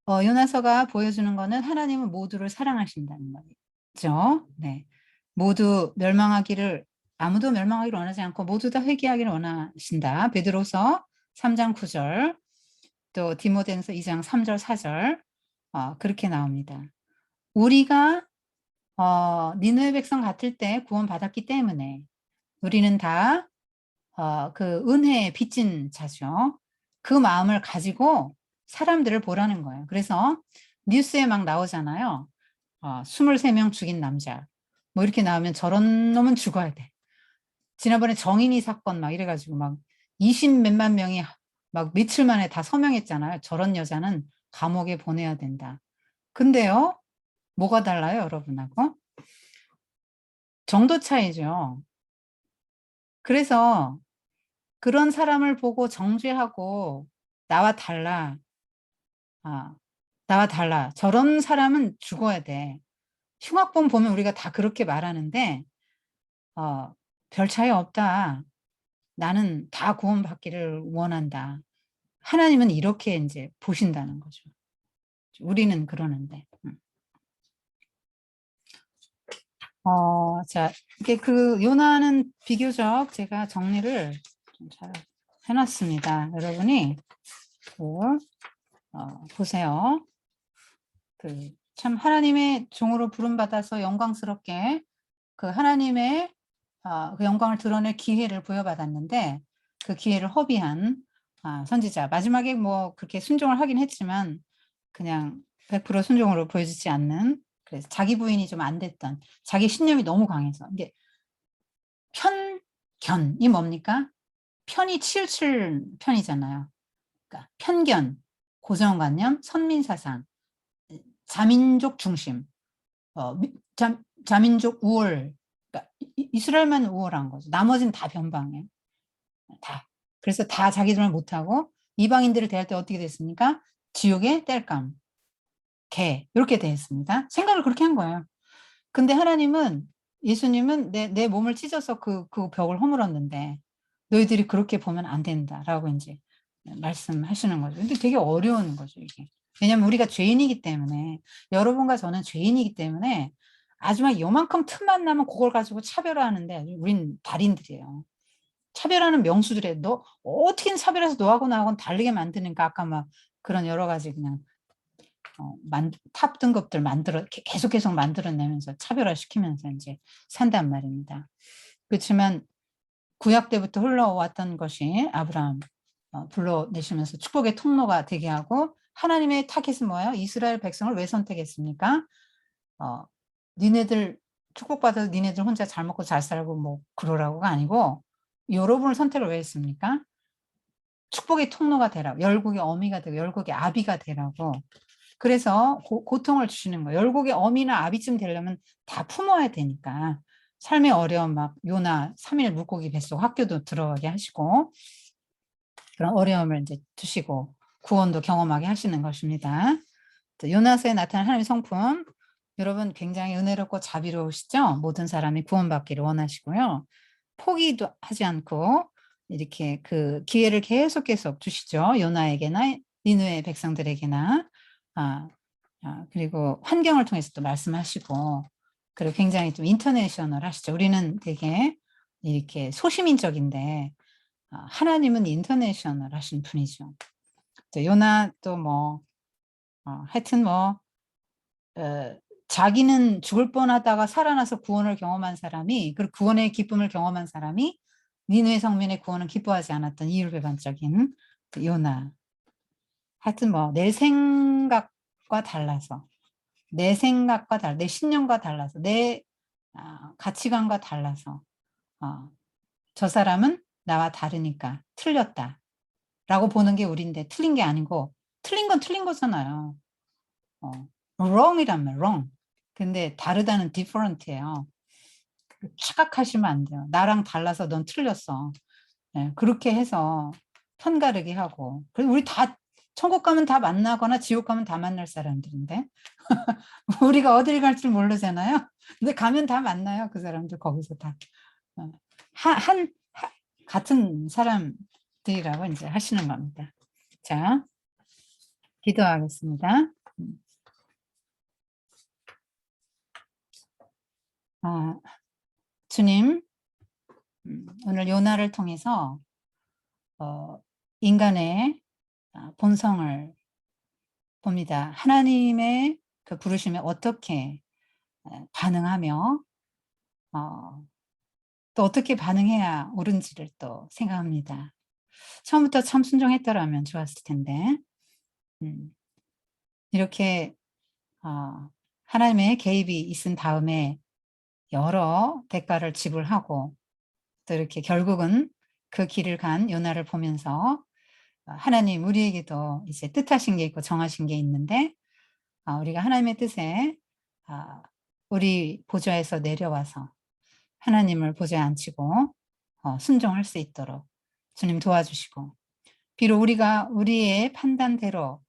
요나서가 보여주는 거는 하나님은 모두를 사랑하신다는 거죠. 네. 모두 멸망하기를 아무도 멸망하기를 원하지 않고 모두 다 회개하기를 원하신다. 베드로서 3장 9절, 또 디모데전서 2장 3절 4절 그렇게 나옵니다. 우리가 니느웨 백성 같을 때 구원받았기 때문에 우리는 다 그 은혜에 빚진 자죠. 그 마음을 가지고 사람들을 보라는 거예요. 그래서 뉴스에 막 나오잖아요. 23명 죽인 남자. 뭐 이렇게 나오면 저런 놈은 죽어야 돼. 지난번에 정인이 사건 막 이래가지고 막 20 몇만 명이 막 며칠 만에 다 서명했잖아요. 저런 여자는 감옥에 보내야 된다. 근데요, 뭐가 달라요, 여러분하고? 정도 차이죠. 그래서 그런 사람을 보고 정죄하고 나와 달라. 나와 달라. 저런 사람은 죽어야 돼. 흉악본 보면 우리가 다 그렇게 말하는데 별 차이 없다. 나는 다 구원받기를 원한다. 하나님은 이렇게 이제 보신다는 거죠. 우리는 그러는데. 자, 이게 그 요나는 비교적 제가 정리를 좀 잘 해놨습니다. 여러분이 보세요. 참 하나님의 종으로 부름받아서 영광스럽게 그 하나님의 그 영광을 드러낼 기회를 부여받았는데 그 기회를 허비한 선지자. 마지막에 뭐 그렇게 순종을 하긴 했지만 그냥 100% 순종으로 보여지지 않는, 그래서 자기 부인이 좀 안 됐던, 자기 신념이 너무 강해서. 이게 편견이 뭡니까? 편이 치우칠 편이잖아요. 그러니까 편견, 고정관념, 선민사상, 자민족 중심, 자민족 우월. 그러니까 이스라엘만 우월한 거죠. 나머지는 다 변방이에요. 다. 그래서 다 자기들만 못하고 이방인들을 대할 때 어떻게 됐습니까? 지옥의 땔감, 개, 이렇게 됐습니다. 생각을 그렇게 한 거예요. 근데 하나님은, 예수님은 내 몸을 찢어서 그 벽을 허물었는데 너희들이 그렇게 보면 안 된다라고 이제 말씀하시는 거죠. 근데 되게 어려운 거죠, 이게. 왜냐면 우리가 죄인이기 때문에, 여러분과 저는 죄인이기 때문에 아주 막 요만큼 틈만 나면 그걸 가지고 차별화하는데 우린 달인들이에요. 차별하는 명수들에 너 어떻게 차별해서 너하고 나하고는 다르게 만드니까 아까 막 그런 여러 가지 그냥 탑 등급들 계속 만들어내면서 차별화시키면서 이제 산단 말입니다. 그렇지만 구약 때부터 흘러왔던 것이 아브라함 불러내시면서 축복의 통로가 되게 하고, 하나님의 타겟은 뭐예요? 이스라엘 백성을 왜 선택했습니까? 니네들 축복받아서 니네들 혼자 잘 먹고 잘 살고 뭐 그러라고가 아니고 여러분을 선택을 왜 했습니까? 축복의 통로가 되라고, 열국의 어미가 되고 열국의 아비가 되라고. 그래서 고통을 주시는 거예요. 열국의 어미나 아비쯤 되려면 다 품어야 되니까. 삶의 어려움, 막 요나 3일 물고기 뱃속 학교도 들어가게 하시고 그런 어려움을 이제 주시고 구원도 경험하게 하시는 것입니다. 요나서에 나타난 하나님의 성품, 여러분 굉장히 은혜롭고 자비로우시죠? 모든 사람이 구원받기를 원하시고요. 포기도 하지 않고 이렇게 그 기회를 계속 주시죠. 요나에게나 니느웨 백성들에게나. 그리고 환경을 통해서 또 말씀하시고, 그리고 굉장히 좀 인터내셔널 하시죠. 우리는 되게 이렇게 소시민적인데 하나님은 인터내셔널 하신 분이죠. 요나 또 뭐 하여튼 뭐 자기는 죽을 뻔하다가 살아나서 구원을 경험한 사람이, 그리고 구원의 기쁨을 경험한 사람이 니느웨 성민의 구원은 기뻐하지 않았던 이율배반적인 요나. 하여튼 뭐 내 생각과 달라서, 내 신념과 달라서, 내 가치관과 달라서 저 사람은 나와 다르니까 틀렸다 라고 보는 게 우리인데, 틀린 게 아니고, 틀린 건 틀린 거잖아요. wrong이라면 wrong. 근데 다르다는 different예요. 착각하시면 안 돼요. 나랑 달라서 넌 틀렸어. 네, 그렇게 해서 편가르기 하고. 그리고 우리 다 천국 가면 다 만나거나 지옥 가면 다 만날 사람들인데 우리가 어딜 갈 줄 모르잖아요. 근데 가면 다 만나요. 그 사람들 거기서 다. 같은 사람들이라고 이제 하시는 겁니다. 자, 기도하겠습니다. 주님, 오늘 요나를 통해서 인간의 본성을 봅니다. 하나님의 그 부르심에 어떻게 반응하며 또 어떻게 반응해야 옳은지를 또 생각합니다. 처음부터 참 순종했더라면 좋았을 텐데 이렇게 하나님의 개입이 있은 다음에 여러 대가를 지불하고 또 이렇게 결국은 그 길을 간 요나를 보면서 하나님 우리에게도 이제 뜻하신 게 있고 정하신 게 있는데 우리가 하나님의 뜻에 우리 보좌에서 내려와서 하나님을 보좌에 앉히고 순종할 수 있도록 주님 도와주시고, 비록 우리가 우리의 판단대로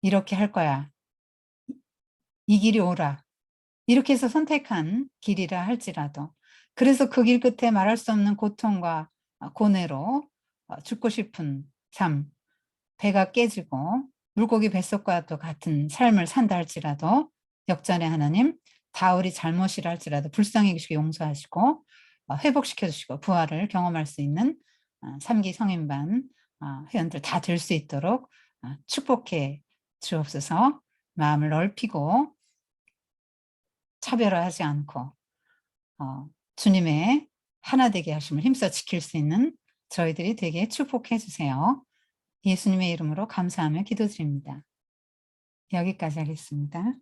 이렇게 할 거야, 이 길이 옳아, 이렇게 해서 선택한 길이라 할지라도, 그래서 그 길 끝에 말할 수 없는 고통과 고뇌로 죽고 싶은 삶, 배가 깨지고 물고기 뱃속과도 같은 삶을 산다 할지라도 역전의 하나님, 다 우리 잘못이라 할지라도 불쌍히 여기시고 용서하시고 회복시켜 주시고 부활을 경험할 수 있는 3기 성인반 회원들 다 될 수 있도록 축복해 주옵소서. 마음을 넓히고 차별화하지 않고 주님의 하나 되게 하심을 힘써 지킬 수 있는 저희들이 되게 축복해 주세요. 예수님의 이름으로 감사하며 기도드립니다. 여기까지 하겠습니다.